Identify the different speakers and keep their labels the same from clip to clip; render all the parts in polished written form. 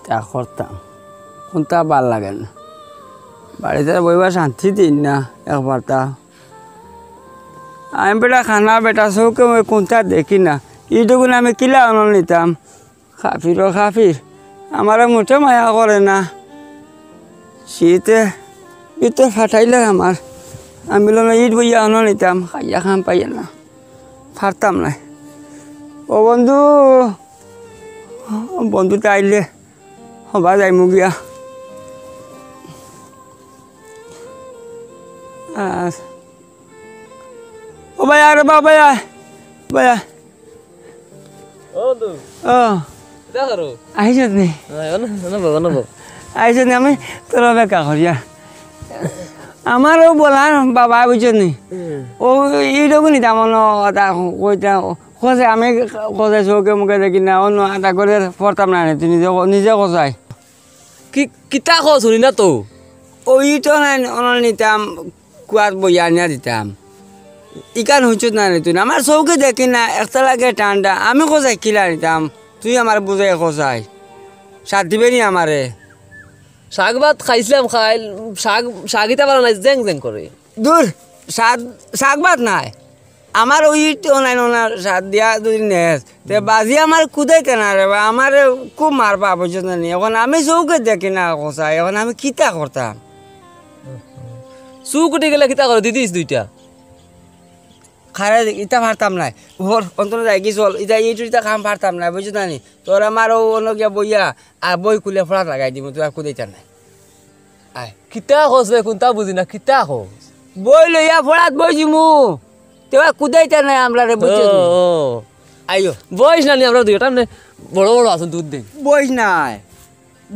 Speaker 1: তা করতাম কোনটা ভাল লাগে না বাড়িতে বইবা শান্তি দিন না একবার তা আমি বেটা খানা বেটা চৌকে মই কোনটা দেখি না এইটুকুন আমি কিলা আনন্দ নিতাম খাফির আমার মুঠে মায়া করে না শীতে ইতে ফাটাইলে আমার আমি ইট বইয়া আনন্দ নিতাম খাইয়া খাম পাইয়া না ফারতাম না ও বন্ধুটা আইলে হবা যাইমু গিয়া ও ভাই আরে বাবা ভাই আহিছত নি আহিছত নি আমি তোর বেকা করিয়া আমারও বলার বাবা বুঝছো নি ও এইটুকু নিতাম কইতা খোঁজে আমি খোঁজে চৌকে মুখে দেখি না অন্য আটা করে পড়তাম না তুই নিজে খোঁজাই
Speaker 2: কিতা খোঁজ শুনি না তো
Speaker 1: ওইটো নাই অনল নিতাম কুয়াত বইয়া নিয়া দিতাম ইকান হইছত না তুই আমার চৌকে দেখি না একটা লাগে ঠান্ডা আমি খোঁজাই কিলা নিতাম তুই আমার বুঝাই খোঁজাই সাথ দিবে নি আমারে
Speaker 2: শাক ভাত খাইছিলাম শাকিতা পারা নাই জেং জেং করে
Speaker 1: দূর শাক ভাত নাই আমার ওইটো নাই সাত দিয়া দুই নেস তে বাজি আমার কুদাইতে না রে আমার খুব মারবা বুঝছো না নি এখন আমি চৌকে দেখি না খোঁজাই এখন আমি কিতা করতাম
Speaker 2: চুকুটি গেলে কিতা করে দিদিস দুইটা
Speaker 1: খারে ইটা পারতাম নাই ওর অন্তর যাই কি চল ইটা এইটু ইটা খাম পারতাম নাই বুঝছো না নি তোর আমার অন্য গিয়া বইয়া আর বই খুলে ফোড়া লাগাই দিব তুই আর কুদাইতা নাই আয়
Speaker 2: কিতা খোঁজ বে কোনটা বুঝি না কিতা খোঁজ
Speaker 1: বই লইয়া ফোড়াত বই দিমু তেবা কুদাইতা নাই আমরা রে বুঝছো আইও
Speaker 2: বয়স না নি আমরা দুইটা মানে বড় বড় আছেন দুধ দেই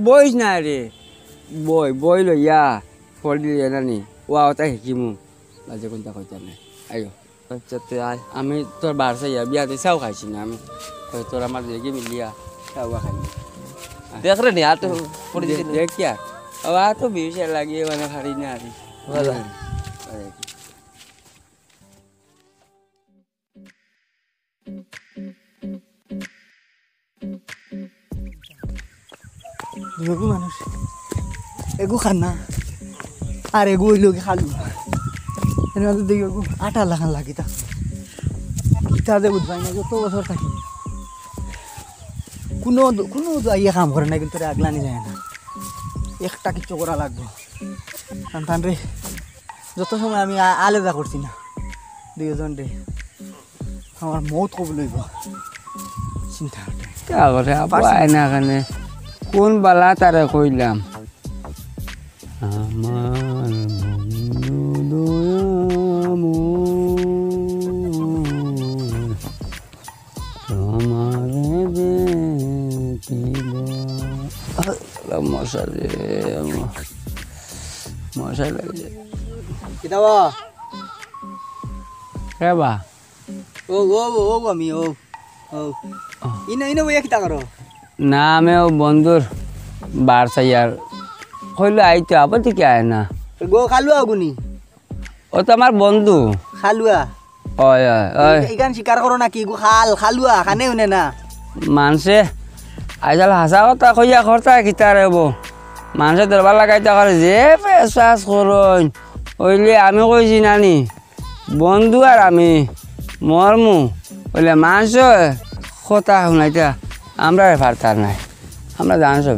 Speaker 1: বইস নাই রে বই লইয়া ফল দিলে নানি ওয়া ওটা শিকিমু বাজে কোনটা কইতা নাই আইও
Speaker 2: আচ্ছা তে আয়
Speaker 1: আমি তোর বারসে বিয়াতে চাও খাইছি না আমি তোর আমার দেখি মিলিয়া চাও খাই
Speaker 2: দেখ রে নি আর তো পড়ি
Speaker 1: দেখ क्या अब आ तो बीच लगी है मैंने खड़ी नहीं आ रही
Speaker 2: वाला
Speaker 3: এগু মানুষ এগু খানা আর এগু হইল কি খালু এর মধ্যে দেখি এগু আটা লাগান লাগি তা কিতা দে বুঝবাই না যত বছর থাকি কোনো ইয়ে কাম করে না কিন্তু আগলানি যায় না একটা কিছু করা লাগবে টান রে যত সময় আমি আলাদা করছি না দুইজন রে আমার মত কব লইব চিন্তা
Speaker 1: क्या करे अब आए ना कने কোন বালা তারে কইলাম আমার বন্ধু তোমারে দেখিব মশা লাগে
Speaker 3: কিতাবা
Speaker 1: কেবা
Speaker 3: ও আমি ও ইনো বইয়া কিতা করো
Speaker 1: না আমি ও বন্ধুর বার চাইয়ার কইলো আইতো আপত্তি কে আয় না
Speaker 3: গো খালুয়া গুনি
Speaker 1: ও তো আমার বন্ধু
Speaker 3: খালুয়া
Speaker 1: ওই
Speaker 3: ইগান শিকার করো নাকি গো খালুয়া খানে উনে না
Speaker 1: মানুষে আইসাল হাসা কথা কইয়া খরতা কিতা রেব মানুষে দরবার লাগাইতে করে যে পেশাস করুন ওইলে আমি কইছি নানি বন্ধু আর আমি মরমু ওইলে মানুষ কথা শুনাইতা আমরা পারতার নাই আমরা জানো সব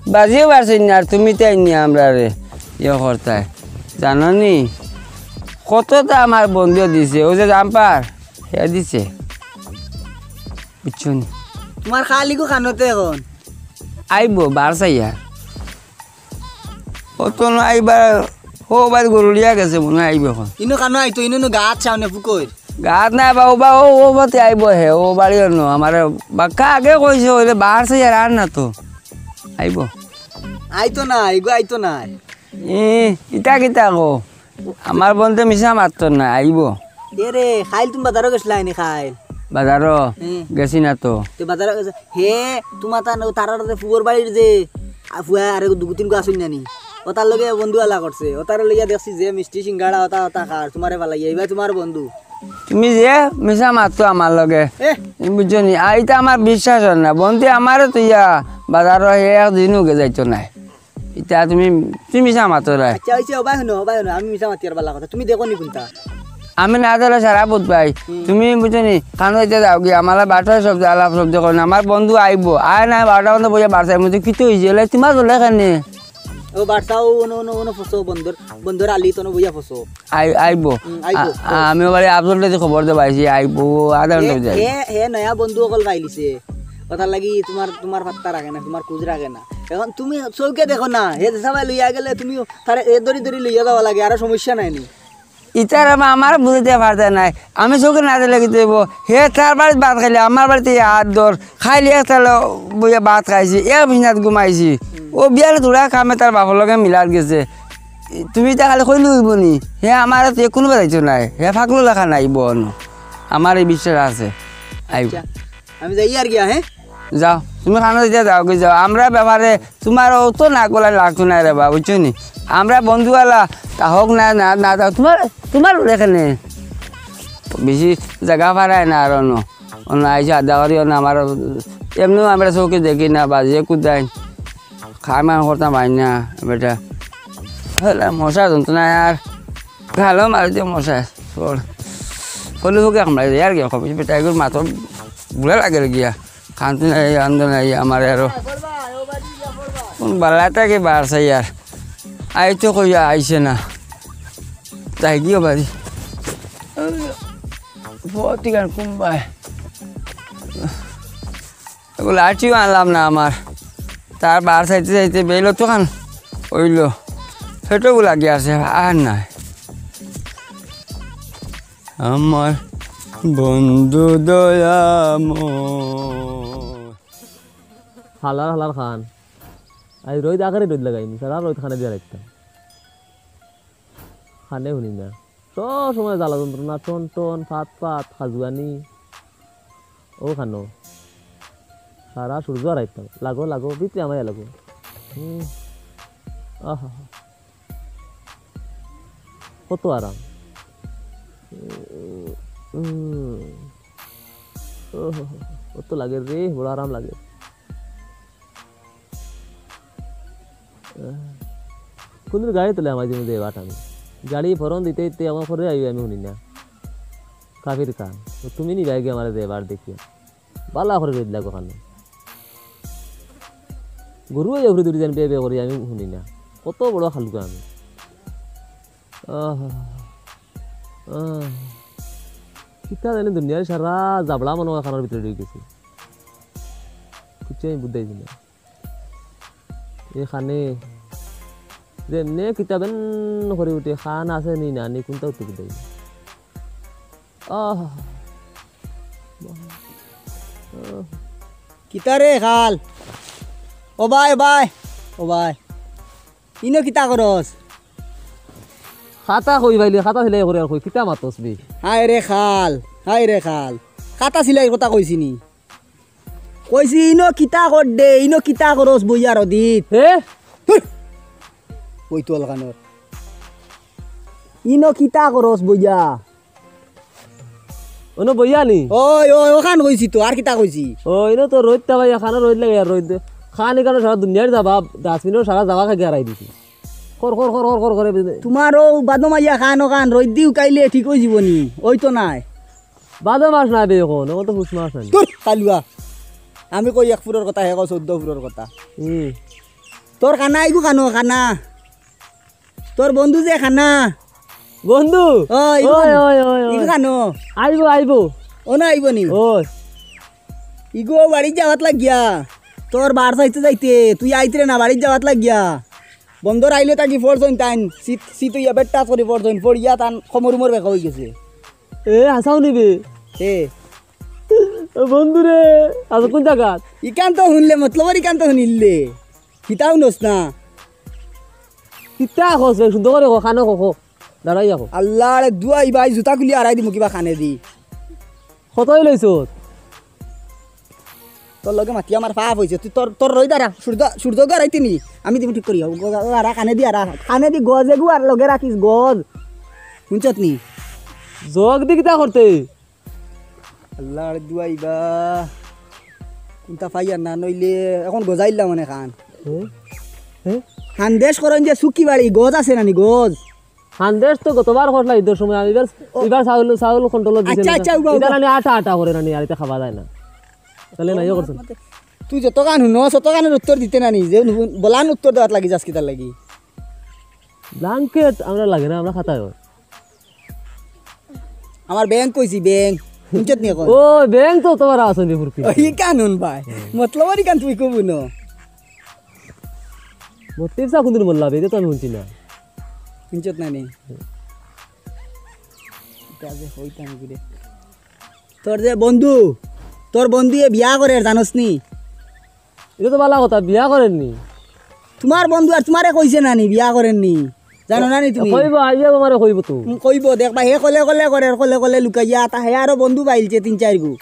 Speaker 1: বাজিও পারছি না আর তুমি তাই নি আমরা রে ইয়ে করতাই জানো নি কতটা আমার বন্ধু দিছে ও যে জাম্পার হে দিছে বুঝছো নি
Speaker 3: তোমার খালিগো খানোতে এখন
Speaker 1: আইব বার চাইয়ার ও তো আইবার ও বাদ গরুলিয়া গেছে মনে আইব এখন
Speaker 3: ইনো খানো আইতো ইনো গাছ চাওনে ফুকই
Speaker 1: গাত নাই বা ও বাতে আইব হে ও বাড়ি ন আমার বাক্কা আগে কইছে ওইলে বার চাইয়ার আর না তো আইব
Speaker 3: আইতো না ইগো আইতো না
Speaker 1: ইটা কিতা কো আমার বন্ধে মিশা মাত্র না আইব
Speaker 3: এরে খাইল তুমি বাজারও গেছলা নি খাইল
Speaker 1: বাজারও গেছি না তো
Speaker 3: বাজার হে তোমার তারার ফুগর বাড়ির যে ফুয়া আর দু তিন গো আসুন নানি ও তার লগে বন্ধু আলা করছে ও তার লইয়া দেখছি যে মিষ্টি সিঙ্গাড়া ওটা খার তোমারে ভালাই এইবা তোমার বন্ধু
Speaker 1: তুমি যে মিশা মারতো আমার লগে
Speaker 3: এ
Speaker 1: বুঝছো নি এইটা আমার বিশ্বাস হয় না বন্ধু আমার তো বাজারও একদিনও যাইতো নাই এটা তুমি তুমি মিশা মাতো রায়
Speaker 3: আচ্ছা হইছে ওবাই হনো আমি মিছা মাতি আর বালা কথা তুমি দেখো নি কোনটা
Speaker 1: আমি না দিলে সারা বুধ পাই তুমি বুঝছো নি কানো এটা যাও কি আমার বাটার শব্দ আলাপ শব্দ করেন আমার বন্ধু আইব আয় না 12টা পর্যন্ত বইয়া বাড়ছে মধ্যে কিছু হয়েছে তোমার বলে এখানে
Speaker 3: ও বারসাও ওনো ফসো বন্দর আলি তোনো বুইয়া ফসো
Speaker 1: আইব
Speaker 3: আইবো।
Speaker 1: আমি বাড়ি আফজলটা খবর দে পাইছি আইব আধা ঘন্টা যাই
Speaker 3: হে নয়া বন্ধু অকল পাইলিছে কথা লাগি তোমার পাত্তা রাখে না তোমার কুজ রাখে না এখন তুমি চৌকে দেখো না হে সবাই লইয়া গেলে তুমি তারে এ দড়ি লইয়া যাওয়া লাগে আর সমস্যা নাই নি
Speaker 1: ইতার আমার বুঝতে পারতে নাই আমি চোখে না দিলে কি দেব হে তার বাড়িতে ভাত খাইলে আমার বাড়িতে হাত ধর খাইলে একটা বইয়া ভাত খাইছি এক বিছনাত ঘুমাইছি ও বিয়ার তোরা কামে তার বাপর লগে মিলাত গেছে তুমি তা খালি কইলে হইব নি হে আমার কোনো বাজাইছো নাই হে ফাঁকলো লেখা নাই বোন আমার এই বিশ্বাস আছে আইব
Speaker 3: আমি যাই আর গিয়া হ্যাঁ
Speaker 1: যাও তুমি খানো দিতে যাও কি যাও আমরা ব্যাপারে তোমার তো না গোলা লাগতো না রে বা বুঝছো নি আমরা বন্ধুওয়ালা তা হোক না না না যাও তোমার এখানে বেশি জায়গা পারায় না আর অন্য আইসে আধা করিও না আমার এমনিও আমরা চৌকে দেখি না বা যে কুদাই খামান করতাম পাই না বেটা হলে মশা যন্ত্রণা আর ভালো মারি দিয়ে মশা ফলে হোক কামড়াই দেয় আর কি খবর বেটা এগুলো মাথা বুড়া লাগে গিয়া খানতে নাই আনন্দ নাই আমার আরো কোন বালাটাকে বাড়ছে ইয়ার আই তো কইয়া আইছে না তাই গিয়ে বাড়ি গান কুম্বাই এগুলো লাঠিও আনলাম না আমার তার বার চাইতে চাইতে বেলো তো খান ওইল সেটাও লাগে আছে আর নাই আমার বন্ধু দয়াময়
Speaker 2: হালার খান আই রোদ আকারে রোদ লাগাইনি সারা রোদ খানে দিয়ে রাখতাম খানে শুনি না সব সময় জ্বালা যন্ত্রণা টন ফাত খাজুয়ানি ও খানো সারা সূর্য রাখতাম লাগো ভিতরে আমায় লাগো আহা কত আরাম কত লাগে রে বড় আরাম লাগে কোন গাড়ি তোলে আমার জন্য দেবাট আমি গাড়ি ফরন দিতে দিতে আমার ঘরে আইবি আমি শুনি না কাফির খান তুমি নি ব্যাগে আমার দেবার দেখিও বালা করে রইল লাগো খান গরু এভরি দুটি জান বে করি আমি শুনি না কত বড় খালুকা আমি কিতা জানি দুনিয়ার সারা জাবলা মানুষ খানার ভিতরে ঢুকে গেছে কিছু আমি বুঝাইছি না এখানে যে নে কিতাবেন করে উঠে খান আছে নি না নি কোনটা উঠে বুঝাই
Speaker 3: কিতা রে খাল ও ভাই ইনো কিতা করস
Speaker 2: খাতা কই ভাইলি খাতা সিলাই করে আর কই কিতা মাতস বি
Speaker 3: হাই রে খাল খাতা সিলাই কথা কইছিনি কইছি ইনো কিতা কর দে ইনো কিতা করস বইয়ার অদিত
Speaker 2: হে
Speaker 3: ওই তো লাগানোর ইনো কিতা করস বইয়া
Speaker 2: ওনো বইয়ানি
Speaker 3: ওই ওখান কইছি তো আর কিতা কইছি
Speaker 2: ওই নো তো রোদ তা ভাই খানা রোদ লাগে আর রোদ খানি কারণে সারা দুনিয়ার যাবা 10 মিনিট সারা যাবা খাই হারাই দিছি খর করে
Speaker 3: তোমারও বাদমাইয়া খান রোদ দিও কাইলে ঠিক হয়ে যাবনি ওই তো নাই
Speaker 2: বাদে মাস নাই বে এখন ও তো পুষ মাস নাই
Speaker 3: কালুয়া আমি কই 1 ফুরের কথা হে 14 ফুরের কথা তোর খানা আইগু খানা তোর বন্ধু যে খানা
Speaker 2: বন্ধু
Speaker 3: ওই ইগু খানো
Speaker 2: আইবো
Speaker 3: ও না আইব নি
Speaker 2: ওই
Speaker 3: ইগু বাড়ি যাওয়াত লাগিয়া তোর বার যাইতে তুই আইতরে না বাড়ি যাওয়াত লাগিয়া বন্ধর আইলে তাকি ফোরজন টাইন সিট ইয়া বেটা করে ফোরজন ফোরিয়া তান খমরুমর বেকা হয়ে গেছে
Speaker 2: এ হাসাও নিবি
Speaker 3: এ
Speaker 2: বন্ধু রে আজ কোন জায়গা
Speaker 3: ইকান্ত শুনলে মতলব ইকান্ত শুনিলে কিতাও নস না
Speaker 2: কিতা খস সুন্দর করে খানো খো দাঁড়াই যাবো
Speaker 3: আল্লাহ রে দুয়াই ভাই জুতা খুলি আড়াই দিমু কিবা খানে দি
Speaker 2: কতই লইছ
Speaker 3: তোর লগে মাতি আমার পাপ হয়েছে তুই তোর রই দাঁড়া সূর্য গাড়াইতে নি আমি তুমি ঠিক করি আরা কানে দি গজে গু আর লগে রাখিস গজ শুনছত নি
Speaker 2: যোগ দি কিতা করতে
Speaker 3: আল্লাহর দুয়াইবা কোনটা পাইয়া না নইলে এখন গজাইলাম মানে খান খানদেশ করেন যে সুকি বাড়ি গজ আছে নানি গজ
Speaker 2: খানদেশ তো গতবার করলা ঈদের সময় এবার এবার চাউল কন্ট্রোল দিছে
Speaker 3: আচ্ছা, আচ্ছা, উবা,
Speaker 2: এটা নানি আটা আটা করে নানি আর এটা খাওয়া যায় না তাহলে নাই করছেন
Speaker 3: তুই যত গান শুনো তত গানের উত্তর দিতে নানি যে বলান উত্তর দেওয়ার লাগি যাস কিতার লাগি
Speaker 2: ব্ল্যাঙ্কেট আমরা লাগে না আমরা খাতায় হয়
Speaker 3: আমার ব্যাংক কইছি ব্যাংক শুনছত নি এখন
Speaker 2: ও ব্যাংক তো তোমার আসনি ফুরকি
Speaker 3: ওই কানুন ভাই মতলব আর কান তুই কবু ন
Speaker 2: মতির সা কোনদিন বললা বে তো আমি শুনছি না
Speaker 3: শুনছত নানি কাজে হইতাম গিরে তোর যে বন্ধু তোর বন্ধু এ বিয়া করে জানোস নি
Speaker 2: এটা তো ভালো কথা বিয়া করেননি
Speaker 3: তোমার বন্ধু আর তোমারে কইছে নানি বিয়া করেননি জানো নানি তুমি
Speaker 2: কইব আইয়া আমারে কইব তো
Speaker 3: কইব দেখবা হে কলে কলে করে কলে কলে লুকাইয়া তা হে আরো বন্ধু পাইলছে 3-4 গু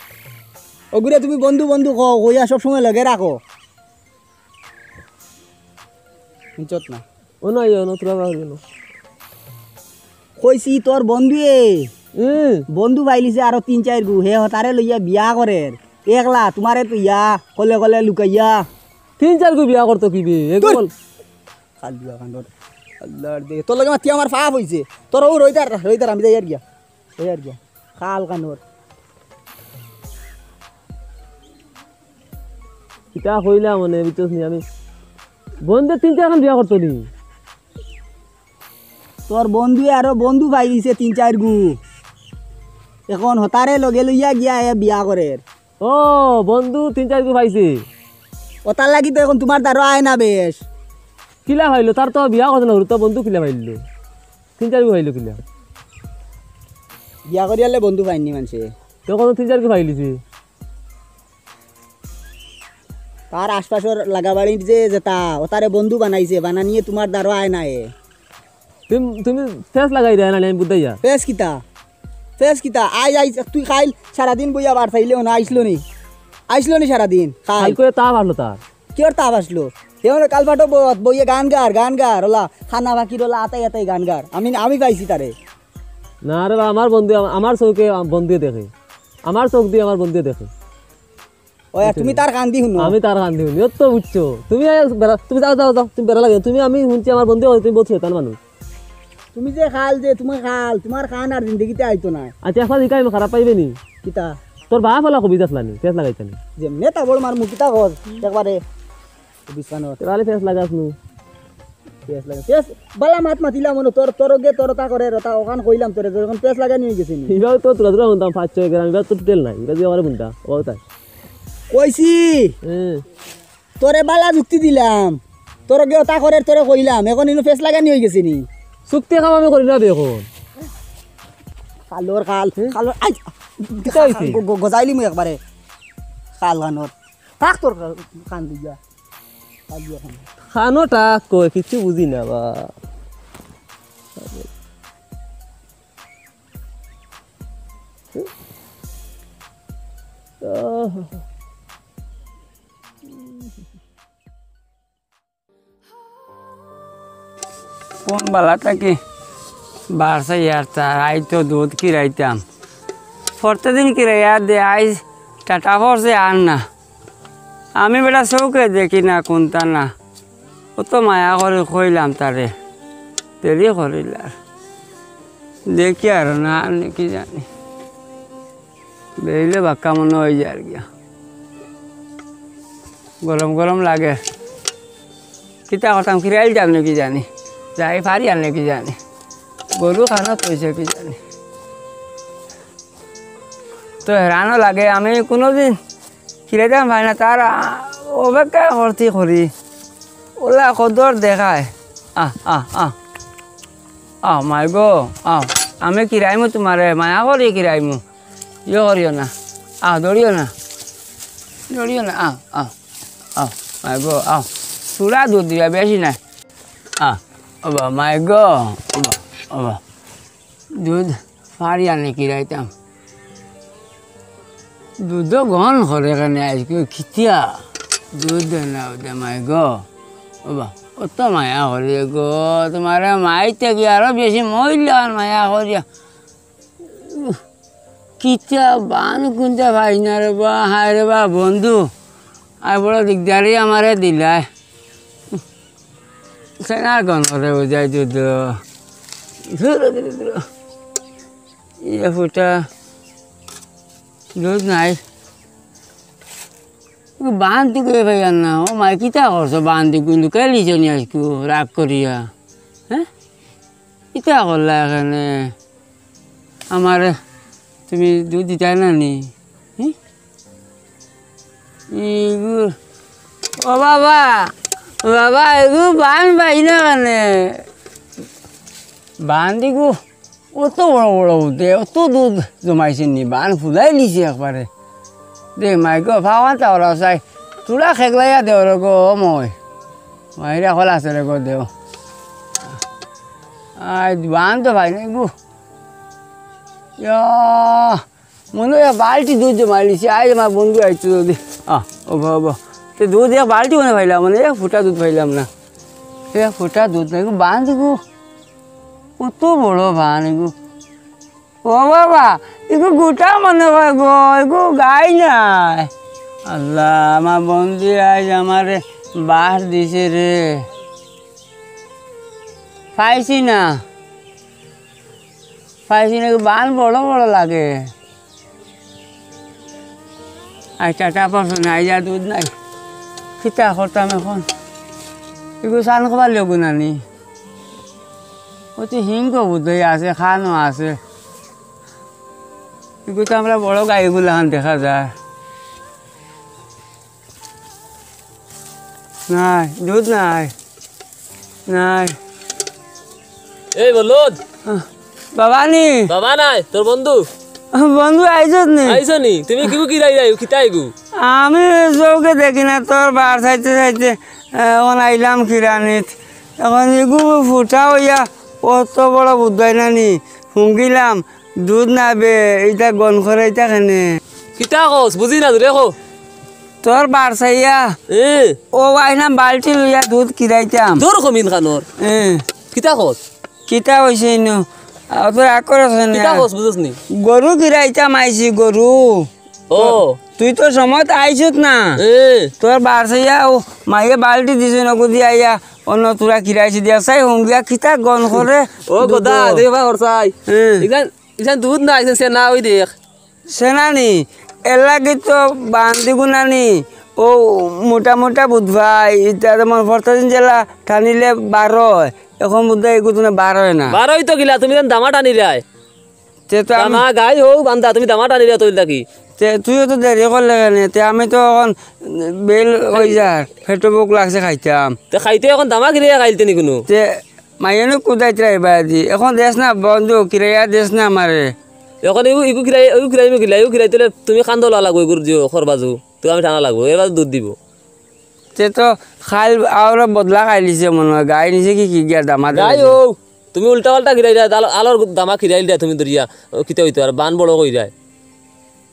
Speaker 3: ওগুরে তুমি বন্ধু বন্ধু কইয়া সব সময় লগে রাখো শুনছত না
Speaker 2: ও না ইয়া না তোরা গেল
Speaker 3: কইছি তোর বন্ধু বন্ধু পাইলিছে আরো 3-4 গু হে হতারে লইয়া বিয়া করে একলা তোমারে তো ইয়া কলে কলে লুকাইয়া
Speaker 2: 3-4 গু বিয়া করতে কি বে এগল
Speaker 3: খাল দিবা কান্দর আল্লাহর দে তোর লগে মাতি আমার পাপ হইছে তোর ও রইতার আমি যাই আর গিয়া খাল কান্দর
Speaker 2: কিতা কইলা মনে বিচস নি আমি বন্ধু 3-4 খান বিয়া করতে নি
Speaker 3: তোর বন্ধু আরো বন্ধু পাইলিছে 3-4 গু এখন হতারে লগে লইয়া গিয়া এ বিয়া করে
Speaker 2: ও বন্ধু 3-4 গু পাইছে
Speaker 3: ওতার লাগি তো এখন তোমার দ্বারা আয় না বেশ
Speaker 2: কিলা ভাইলো তার তো বিয়া করতে না তো বন্ধু কিলা ভাইলো 3-4 গু ভাইলো কিলা
Speaker 3: বিয়া করি আলে বন্ধু পাইনি মানুষে
Speaker 2: তখন 3-4 গু ভাইলিছে
Speaker 3: তার আশপাশের লাগাবাড়ির যে যেটা ওতারে বন্ধু বানাইছে বানানিয়ে তোমার দ্বারা আয় না এ
Speaker 2: তুমি ফেস লাগাই দেয় না আমি বুঝাইয়া
Speaker 3: ফেস কিতা আই তুই খাইল সারাদিন বইয়া বার চাইলেও না আইসলো নি সারাদিন খাই
Speaker 2: করে তা ভালো তার
Speaker 3: কিয়র তাপ আসলো এমন কালপাটো বইয়ে গান গার ওলা খানা বাকি ওলা আতাই গান গার আমি পাইছি তারে
Speaker 2: না রে বা আমার বন্ধু আমার চোখে বন্ধু দেখে আমার চোখ দিয়ে আমার বন্ধু দেখে
Speaker 3: ও তুমি তার কান্দি শুনো
Speaker 2: আমি তার কান্দি শুনি তো বুঝছো তুমি তুমি যাও তুমি বেড়া লাগে তুমি আমি শুনছি আমার বন্ধু তুমি বলছো তার মানুষ
Speaker 3: তুমি যে তোমার খান আর জিন্দগিতে আইতো না
Speaker 2: আচ্ছা এখন শিকাই খারাপ পাইবে নি
Speaker 3: কিতা
Speaker 2: তোর বাপ হলা কবি আসলানি ফেস লাগাইছানি
Speaker 3: যেমনে তা বড় মার মুকিতা কর একবারে বিছানো
Speaker 2: তাহলে ফেস লাগাস নু
Speaker 3: পেস বালা মাতিলাম মনে তোর তা করে রতা ওখান কইলাম তোরে যখন পেস লাগাই নিয়ে গেছিস
Speaker 2: এবার তো তোরা শুনতাম 5-6 গ্রাম এবার তো টেল নাই এবার আমার বুনতা ও তাই
Speaker 3: কইছি তোরে বালা যুক্তি দিলাম তোর গে তা করে তোরে কইলাম এখন ইনো পেস লাগাই নিয়ে গেছিস নি
Speaker 2: চুক্তি কাম আমি করি না এখন
Speaker 3: খালোর আই গজাইলি মুই একবারে খাল গানত থাক তোর কান দিয়া
Speaker 2: খানোটা কই কিছু বুঝি না বা
Speaker 1: কোন বালাটা কি বারসা ইয়ার তার আই তো দুধ কিরাইতাম প্রতিদিন কিরাইয়া দে আই টাটা ফরছে আর না আমি বেটা চৌকে দেখি না কোনটা না ও তো মায়া করে কইলাম তারে দেরি করিল আর দেখি আর না আর নাকি জানি বেরিলে বাক্কা মনে হয়ে যায় আর গিয়া গরম গরম লাগে কিতা করতাম কিরাইল যাম নাকি জানি যাই পারি আর নাকি জানি গরু খানা পয়সা কি জানি তো হেরানো লাগে আমি কোনোদিন কিরাইতাম ভাই না তার অপেক্ষা করতে করি ওলা কদর দেখায় মাই গো আমি কিরাইমু তোমারে মায়া করি কিরাইমু ইয়ে করিও না দৌড়িও না মাই গো চূড়া দুধ দিবা বেশি নাই মাই গো দুধ পারি আনি কিরাইতাম দুধ গহন করে কেন আজকে খিতিয়া দুধ না দে মাই গো অত মায়া করি গো তোমার মাইতে কি আরো বেশি মহিলা মায়া করিয়া কিতা বান কোনটা ভাই না রে বা হায় রে বা বন্ধু আর বড় দিকদারি আমারে দিলাই সেনার গন করে বুঝাই দুধ ইয়ে ফুটা দুধ নাই বান্ধি করে ভাই আর না ও মাই কিতা করছো বান্ধি কিন্তু কে লিছো নি আজকু রাগ করিয়া হ্যাঁ কিতা করলা এখানে আমার তুমি দুধ দিতাই না নি ও বাবা বাবা এগু বান পাই না কেনে বান দিগু অত বড় বড় উঠে অত দুধ জমাইছে নি বান ফুলাই দিছে একবারে দে মাইক ভাওয়ান তাওরা চাই তোরা খেকলাইয়া দেও রে গো মই মাইরা খোলা আছে রে গো দেও বান তো ভাই নাই গু মনে হয় বালতি দুধ জমাই দিছে আজ আমার বন্ধু আইতো যদি ও বাবা তো দুধ এক বালতি মানে পাইলাম মানে এক ফুটা দুধ পাইলাম না এক ফুটা দুধ নাই বান দিগু কত বড় বান এগু ও বাবা এগু গোটা মনে হয় গো এগু গাই নাই আল্লাহ আমার বন্ধু আজ আমারে বাস দিছে রে পাইছি না বান বড় বড় লাগে আর চাটা পারছো না যা দুধ নাই খিতা করতাম এখন এগুলো চান খাবার লগু নানি অতি হিংক বুদ্ধ আছে খানো আছে এগুলো তো আমরা বড় গাইগুলো দেখা যায় নাই দুধ নাই নাই
Speaker 2: এই বলদ
Speaker 1: বাবা নি
Speaker 2: বাবা নাই তোর বন্ধু
Speaker 1: বন্ধু আইছত নি
Speaker 2: আইছো নি তুমি কিবু কি রাই খিতাই গু
Speaker 1: আমি চৌকে দেখি না তোর বার চাইতে চাইতে এখন আইলাম কিরানিত এখন এগু ফুটা হইয়া অত বড় বুধাই নানি শুঙ্গিলাম দুধ নাবে এটা গন করে এটা কেনে
Speaker 2: কিতা কস বুঝি না রে কো
Speaker 1: তোর বার চাইয়া ও আইলাম বালতি লইয়া দুধ কিরাইতাম
Speaker 2: তোর কমিন খানোর কিতা কস
Speaker 1: কিতা হয়েছে ইনো তোর আকর আছে
Speaker 2: কিতা কস বুঝছ নি
Speaker 1: গরু কিরাইতাম আইছি গরু
Speaker 2: ও
Speaker 1: তুই তো সময় আইছত না তোর বার চাইয়া ও মাইয়ে বালতি দিছে নগু দিয়া আইয়া অন্য তোরা কিরাইছি দিয়া চাই হুঙ্গিয়া কিতা গন করে
Speaker 2: ও গদা দেবা করছাই ইখান দুধ না আইছে সে না ওই দেখ
Speaker 1: সেনানি এর লাগে তো বান্ধি গুনানি ও মোটা মোটা বুধবাই এটা যেমন ফরতাদিন জেলা টানিলে 12 এখন বুধবাই এগুলো 12 না
Speaker 2: 12 তো গিলা তুমি দামা টানি রায়
Speaker 1: তে তো
Speaker 2: দামা গাই হোক বান্দা তুমি দামা টানি রা তৈল কি
Speaker 1: তে তুইও তো দেরি করলে কেন তে আমি তো এখন বেল হয়ে যার ফেটো বুক লাগছে খাইতাম
Speaker 2: তে খাইতে এখন দামা কিরে খাইলতে নি কোনো
Speaker 1: তে মাইয়ানো কুদাইতে রাইবা দি এখন দেশ না বন্ধু কিরাইয়া দেশ না আমারে
Speaker 2: এখন ইগু কিরাই তোলে তুমি কান্দো লাগবো এগুর দিও খরবাজু তো আমি টানা লাগবো এবার দুধ দিব
Speaker 1: তে তো খাইল আর বদলা খাইলিছে মনে হয় গাই নিছে কি গিয়া দামা
Speaker 2: গাই ও তুমি উল্টা পাল্টা কিরাই দিয়া আলোর দামা কিরাইল দিয়া তুমি দরিয়া কিতা হইতো আর বান বড় কই যায়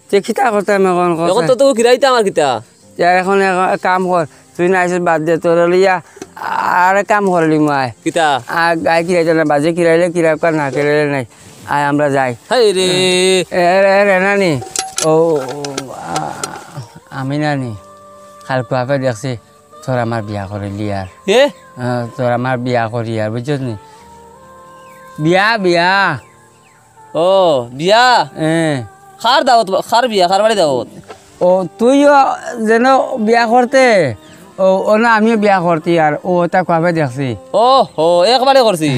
Speaker 1: তে খিতা করতাম
Speaker 2: এখন তো কিরাইতে আমার কিতা
Speaker 1: এখন কাম কর তুই না আইসিস বাদ দে তোর লিয়া আর কাম করলি মাই
Speaker 2: কিতা
Speaker 1: আর গাই কিরাইতে না বাজে কিরাইলে কিরাইকা না কিরাইলে নাই আয় আমরা যাই
Speaker 2: হাই রে
Speaker 1: নানি ও আমি নানি কালকে আপে দেখছি তোর আমার বিয়া করিলি আর তোর আমার বিয়া করি আর বুঝছিস নি বিয়া বিয়া
Speaker 2: ও বিয়া খার দাওত খার বিয়া খার বাড়ি দাওত
Speaker 1: ও তুইও যেন বিয়া করতে ও না আমিও বিয়া করতি আর ও তা কবে দেখছি
Speaker 2: ও হো একবারে করছি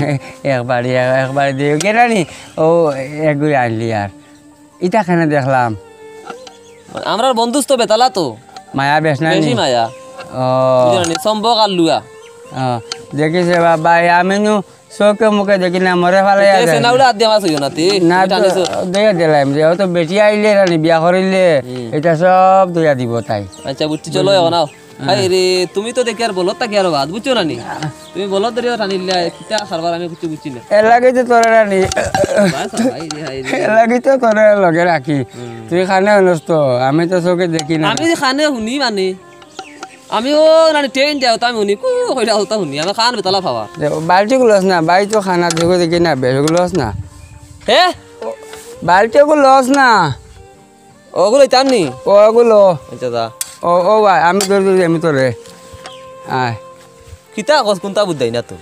Speaker 1: একবারে দিয়ে কেনানি ও এগুলি আনলি আর ইটা খানে দেখলাম
Speaker 2: আমরা বন্ধুস্ত বেতালা তো
Speaker 1: মায়া বেশ না
Speaker 2: বেশি মায়া
Speaker 1: ও
Speaker 2: সম্ভব আর লুয়া
Speaker 1: দেখিছে বাবা আমি নু চৌকে মুখে দেখি না মরে ফেলে না দিয়ে দিলাম যে তো বেটি আইলে রানি বিয়া করিলে এটা সব ধুয়া দিব তাই
Speaker 2: আচ্ছা বুঝছি চলো এখন রে তুমি তো দেখি আর বলত থাকি আর বাদ বুঝছো রানি তুমি বলত ধরিও টানিলে কিতা খারবার আমি কিছু বুঝছি না
Speaker 1: এর লাগে তো তোরা রানি এর লাগে তো তোরা লগে রাখি তুই খানে নষ্ট আমি তো চৌকে দেখি না
Speaker 2: আমি খানে শুনি মানে আমিও নানি ট্রেন যাও তো আমি শুনি কু কইরা হতা শুনি আমি খান বেতলা খাওয়া
Speaker 1: বালতি গুলোস না বাই তো খানা দেখো দেখি না বেশ গুলোস না
Speaker 2: হে
Speaker 1: বালতি গুলোস না
Speaker 2: ওগুলো তার নি
Speaker 1: ওগুলো
Speaker 2: আচ্ছা দা
Speaker 1: ও ভাই আমি তোরে আয়
Speaker 2: কিতা কস কোনটা বুঝাই না তো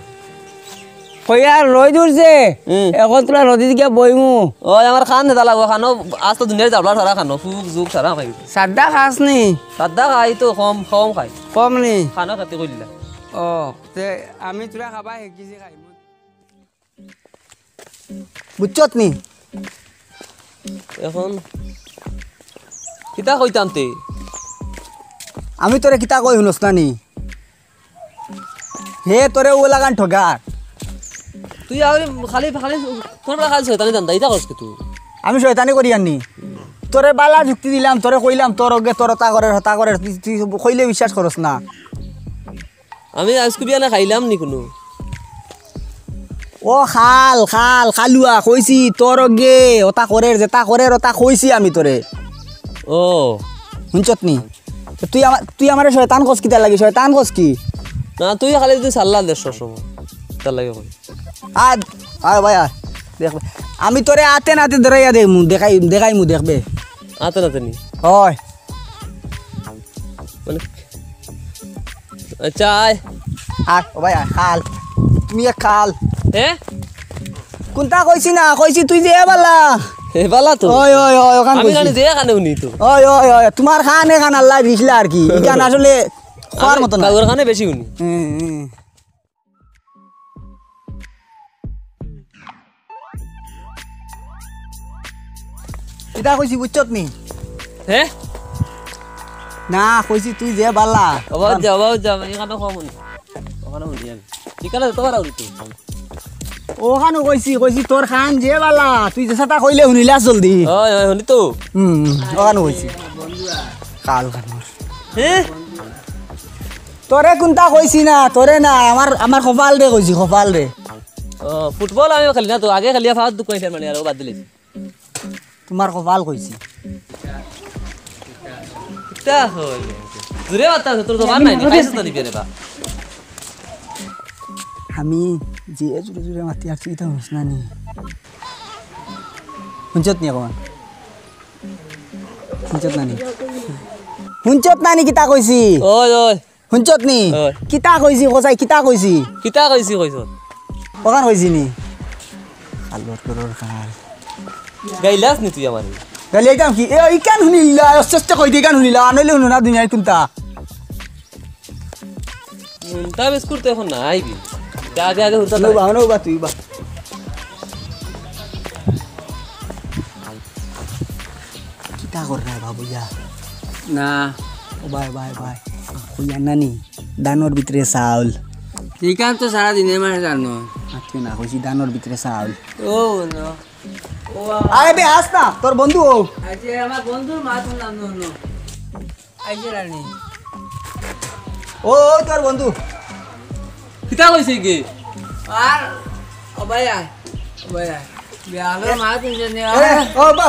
Speaker 1: কইয়া রই দূরছে এখন তোরা নদী দিকে বইমু
Speaker 2: ও আমার খান নেতা লাগবো খানো আজ তো দুনিয়ার যাবলা সারা খানো ফুক জুক সারা খাই
Speaker 1: সাদা খাস নি
Speaker 2: সাদা খাই তো কম কম খাই
Speaker 1: কম নি
Speaker 2: খানা খাতে কইলা
Speaker 1: ও তে আমি তোরা খাবা শিকিছি খাই
Speaker 3: বুঝছত নি
Speaker 2: এখন কিতা কইতাম তে
Speaker 3: আমি তোরে কিতা কই শুনস না নি হে তোরে ও লাগান ঠগার
Speaker 2: তুই আর খালি খালি কোনটা খালি শয়তানি দান্দা ইতা করছ তুই
Speaker 3: আমি শয়তানি করি আননি তোরে বালা যুক্তি দিলাম তোরে কইলাম তোর অগে তোর তা করে হতা করে তুই কইলে বিশ্বাস করস না
Speaker 2: আমি আজকে বিয়া না খাইলাম নি কোনো
Speaker 3: ও খালুয়া কইছি তোর অগে ওটা করে যেটা করে ওটা কইছি আমি তোরে
Speaker 2: ও
Speaker 3: শুনছত নি তুই আমার শয়তান কস কিতা লাগি শয়তান কস কি
Speaker 2: না তুই খালি তুই সাল্লা দেশ সময় তার লাগে কই
Speaker 3: আয় ভাই আয় দেখ আমি তোরে আতে নাতে ধরাইয়া দে মু দেখাই মু দেখবে
Speaker 2: আতে না তেনি
Speaker 3: হয়
Speaker 2: মানে আচ্ছা আয়
Speaker 3: ও ভাই খাল তুমি এক খাল
Speaker 2: হে
Speaker 3: কোনটা কইছি না কইছি তুই যে বালা
Speaker 2: হে বালা তো
Speaker 3: ওই ওখান
Speaker 2: আমি জানি যে কানে উনি তো
Speaker 3: ওই তোমার খানে খান আল্লাহ দিছিলা আর কি গান আসলে খাওয়ার মতো না
Speaker 2: ওর খানে বেশি উনি
Speaker 3: এটা কইছি বুঝছত নি
Speaker 2: হে
Speaker 3: না কইছি তুই যে বালা
Speaker 2: আবার যা এখানে কম উনি ওখানে উনি আমি ঠিকানা তো পারা উনি
Speaker 3: ওখানে কইছি তোর খান যে বালা তুই যে সাটা কইলে শুনিলা জলদি
Speaker 2: ওই শুনি তো
Speaker 3: ওখানে কইছি কাল খান
Speaker 2: হে
Speaker 3: তোরে কোনটা কইছি না তোরে না আমার কপাল রে কইছি কপাল রে
Speaker 2: ও ফুটবল আমি খেলি না তো আগে খেলিয়া ফাঁদ দুঃখ কইছে মানে আর বাদ দিলি
Speaker 3: তোমার কপাল কইছি
Speaker 2: তা হই দূরে বাতা তোর তো মান নাই খাইছিস না দিবি রে বা
Speaker 3: আমি যে জুড়ে জুড়ে মাতি আসছি এটা হস না নি শুনছত নি অকমান শুনছত না নি কিতা কইছি
Speaker 2: ওই
Speaker 3: শুনছত নি কিতা কইছি কসাই কিতা কইছি
Speaker 2: কইছ
Speaker 3: ওখান কইছি নি খালর করর খাল
Speaker 2: গাইলাস নি তুই আমার
Speaker 3: গালি আইতাম কি এ ইকান শুনিলা অস্তে কই দিগান শুনিলা আনলে শুনো না দুনিয়ায় কোনটা
Speaker 2: তা বিস্কুট তো এখন নাই বি আগে হুরতা
Speaker 3: নৌবা তুই বা কিতা কর রে বাবুয়া
Speaker 1: না
Speaker 3: বাই কইয়া নানি দানোর ভিতরে চাউল
Speaker 1: ঠিকান তো সারাদিনের মানে জানো
Speaker 3: আজকে না কইছি দানোর ভিতরে চাউল
Speaker 1: ও না
Speaker 3: আরে বে আস না তোর বন্ধু ও
Speaker 1: আজকে আমার বন্ধুর মা শুনলাম না আইছে রানি
Speaker 3: ও তোর বন্ধু
Speaker 2: কিতা কইছে কি
Speaker 1: আর ও ভাইয়া বিয়ালো মা শুনছে নি
Speaker 3: ও বা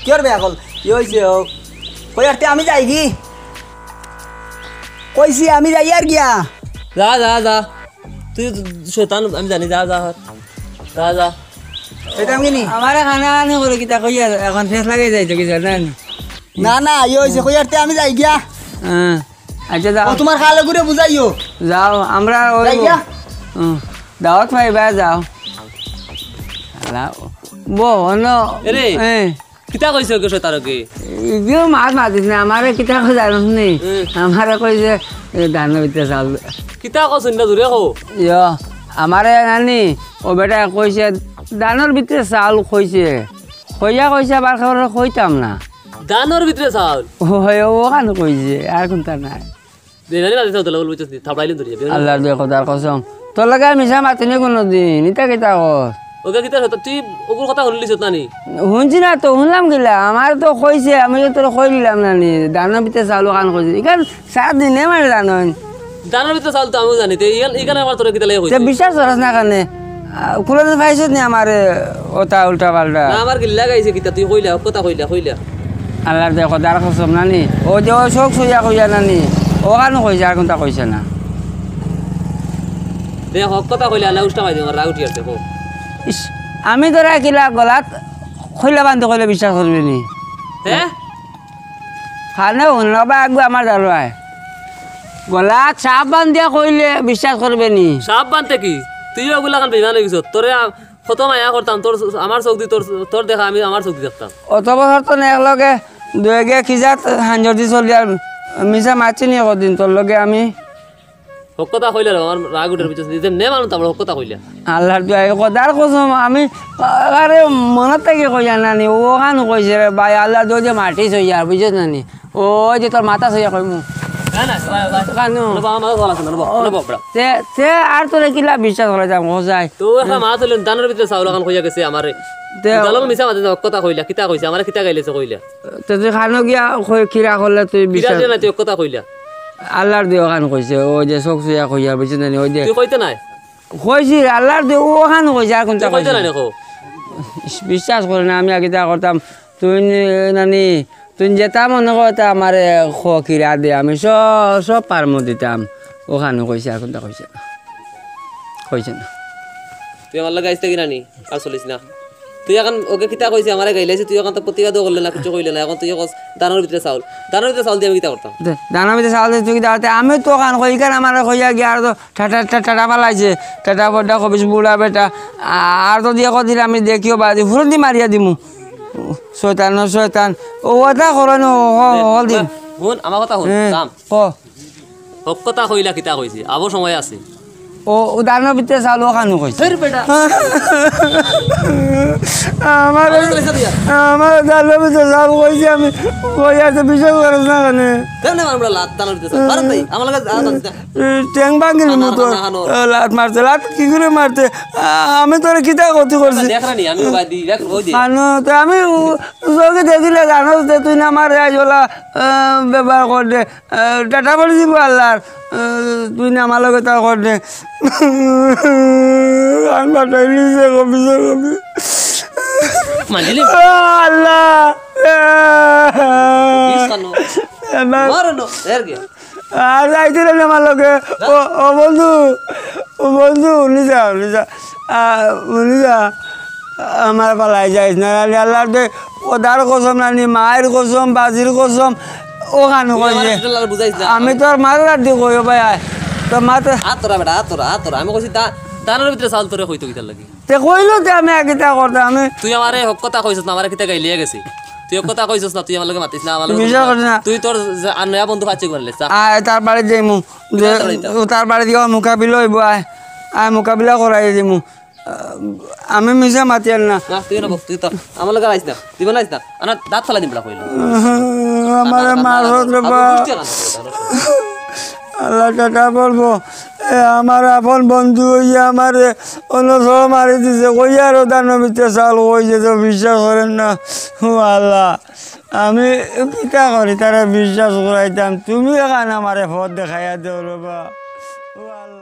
Speaker 3: কি আর বেয়া কল কি হইছে ও কই আরতে আমি যাই কি কইছি আমি যাই আর গিয়া
Speaker 2: যা তুই শয়তান আমি জানি যা
Speaker 3: এটা আমি নি
Speaker 1: আমার খানা আনি করে কিতা কইয়া এখন ফেস লাগাই যাইতো কি জানেন
Speaker 3: না ই হইছে কই আরতে আমি যাই গিয়া
Speaker 1: হ্যাঁ আচ্ছা যাও
Speaker 3: ও তোমার খালে ঘুরে বুঝাইও
Speaker 1: যাও আমরা
Speaker 3: যাই গিয়া
Speaker 1: দাওয়াত পাইবা যাও বহন
Speaker 2: এরে কিতা কইছে কে শয়তানকে
Speaker 1: ইগিও মাছ মাতিস না আমারে কিতা কই জানোস নি আমারে কই যে ধান ভিতরে চাল
Speaker 2: কিতা কইছ না দূরে কও
Speaker 1: ইয় আমারে নানি ও বেটা কইছে ধানের ভিতরে চাউল কইছে কইছে আবার খাবার কইতাম না
Speaker 2: দানোর ভিতরে চাউল
Speaker 1: ওখান কইছে আর কোনটা নাই
Speaker 2: দেনানি বাদে চাউল বল বুঝছিস থাপড়াইলেন ধরে যাবে
Speaker 1: আল্লাহর দুই কথার কসম তোর লাগে মিশা মাতিনি কোনোদিন ইটা কিতা কর
Speaker 2: ওকে কিতা তুই ওগুর কথা শুনলিস না নি
Speaker 1: শুনছি না তো শুনলাম গিলা আমার তো কইছে আমি তোর কই দিলাম নানি ধানের ভিতরে চাউল ওখান কইছে ইখান সারাদিনে মানে জানন
Speaker 2: দানোর ভিতরে চাউল তো আমিও জানি এইখানে আমার তোর কিতা লাগে কইছে
Speaker 1: বিশ্বাস করস না কানে কোনোদিন পাইছিস নি আমার ওটা উল্টা পাল্টা
Speaker 2: না আমার গিল্লা গাইছে কিতা তুই কইলা কথা কইলা
Speaker 1: আল্লাহর দুই কথার কসম নানি ও যে ও চোখ সুইয়া কইয়া নানি ওখানে কইছে আর কোনটা কইছে না
Speaker 2: দে হক কথা কইলা না উষ্টা মাই দিও রাগ উঠি আছে কো
Speaker 1: ইস আমি তোরা কিলা গলাত খইলা বান্ধি কইলে বিশ্বাস করবি নি
Speaker 2: হ্যাঁ
Speaker 1: খানে শুনবা আগবো আমার দারোয়ায় গলা চাপ বান দিয়া কইলে বিশ্বাস করবে নি
Speaker 2: সাপ বানতে কি তুই ওগুলা কান বেমান হয়ে গেছ তোরে কত মায়া করতাম তোর আমার চোখ দি তোর দেখা আমি আমার চোখ দি দেখতাম
Speaker 1: অত বছর তো একলগে দুয়েগে খিজাত হাঞ্জর দি চলি আর মিশা মারছি নি কদিন তোর লগে আমি
Speaker 2: হক কথা কইলে আমার রাগ উঠের পিছনে যে নে মানুষ তারপর হক কথা কইলা
Speaker 1: আল্লাহর দুয়াই কদার কসম আমি আরে মনত থেকে কইয়া নানি ওখান কইছে রে ভাই আল্লাহ দুই যে মাটি চইয়া বুঝছ নানি ও যে তোর মাথা চইয়া কইমু কানু তে আর তোরে কিলা বিশ্বাস করে যাম যাই
Speaker 2: তো একটা মা চলেন দানের ভিতরে চাউল খান কইয়া গেছে আমারে জালক মিছা মাঝে হক কথা কইলা কিতা কইছে আমারে কিতা গাইলেছে কইলা
Speaker 1: তে তুই খানো গিয়া খিরা করলে তুই বিশ্বাস
Speaker 2: বিরাজ না তুই হক কথা কইলা
Speaker 1: আল্লাহর দিয়ে ওখান কইছে ও যে চোখ চইয়া কইয়া বুঝছ নানি ওই যে
Speaker 2: তুই কইতে নাই
Speaker 1: কইছি আল্লাহর দিয়ে ওখান কইছে আর কোনটা
Speaker 2: কইতে
Speaker 1: কইছে
Speaker 2: নাই দেখো
Speaker 1: বিশ্বাস করে না আমি কিতা করতাম তুই নানি তুই যেতা মনে করতা আমার কিরা দে আমি সব পারমো দিতাম ওখানে কইছে আর কোনটা কইছে কইছে না
Speaker 2: তুই আমার লাগে আইতে কিনা নি আর চলিস না তুই এখন ওকে কিতা কইছে আমারে গাইলাইছে তুই এখন তো প্রতিবাদও করলে না কিছু কইলে না এখন তুই দানের ভিতরে চাউল দিয়ে আমি কিতা করতাম
Speaker 1: দানা ভিতরে চাউল তুই কিতা করতে আমি তো ওখান কই কেন আমার কইয়া গিয়া আর তো ঠাটা পালাইছে ঠাটা বড্ডা কবিস বুড়া বেটা আর তো দিয়ে কদিন আমি দেখিও বাদি ফুরন দি মারিয়া দিমু শয়তান ও ওটা করন হল দিন
Speaker 2: শুন আমার কথা শুন দাম
Speaker 1: ও
Speaker 2: হক কথা কইলা কিতা কইছে আবো সময় আছে
Speaker 1: ও দানের ভিতরে চাউল ওখানে কইছে
Speaker 2: বেটা
Speaker 1: আমার দানের ভিতরে চাউল কইছে আমি কইয়া তো বিশ্বাস করিস না কেন
Speaker 2: কেমনে আমরা লাত দানের ভিতরে পারত নাই আমার লাগে
Speaker 1: ট্যাং ভাঙিল মতো লাত মারতে লাত কি করে মারতে আমি তোর কিতা ক্ষতি করছি
Speaker 2: দেখরানি আমি বাদি দেখ ওই দি
Speaker 1: তো আমি তোকে দেখিলে জানো তুই না আমার রাজওয়ালা ব্যবহার কর দে টাটা পড়ে দিব আল্লাহর তুই না আমার লগে তা কর দে আল্লাহ আর যাইছিলেন আমার লগে ও বন্ধু নিজা আমার পালাই যাইস না আল্লাহ দে ওদার কসম নানি মায়ের কসম বাজির কসম ওখানে কইছে আমি তোর মাথার দিয়ে কই ভাই তোর মাথা
Speaker 2: আতরা বেটা আতরা আমি কইছি দানের ভিতরে চাউল তোরে কইতো কিতা লাগি
Speaker 1: তে কইলো তে আমি কিতা করতাম আমি
Speaker 2: তুই আমারে হক কথা কইছস না আমারে কিতা গাইলিয়া গেছে তুই হক কথা কইছস না তুই আমার লগে মাতিস না আমার
Speaker 1: বিশ্বাস করিস না
Speaker 2: তুই তোর নয়া বন্ধু পাচ্ছি করলে
Speaker 1: তার বাড়ি যাইমু তার বাড়ি দিয়ে মোকাবিলা হইব আয় মোকাবিলা করাই দিমু আমি মিশা মাতি আর না
Speaker 2: তুই না তুই তো আমার লগে আইস না তুই বানাইস না আনা দাঁত ফালা দিম বলা কইলো
Speaker 1: আমার মারত রে বা আল্লাহ টাটা বলবো আমার আপন বন্ধু হইয়া আমার অন্য সব মারি দিছে কইয়া আর দানের ভিতরে চাল কইছে তো বিশ্বাস করেন না ও আল্লাহ আমি কিতা করি তারা বিশ্বাস করাইতাম তুমি এখানে আমার পথ দেখাইয়া দেও রে বা ও আল্লাহ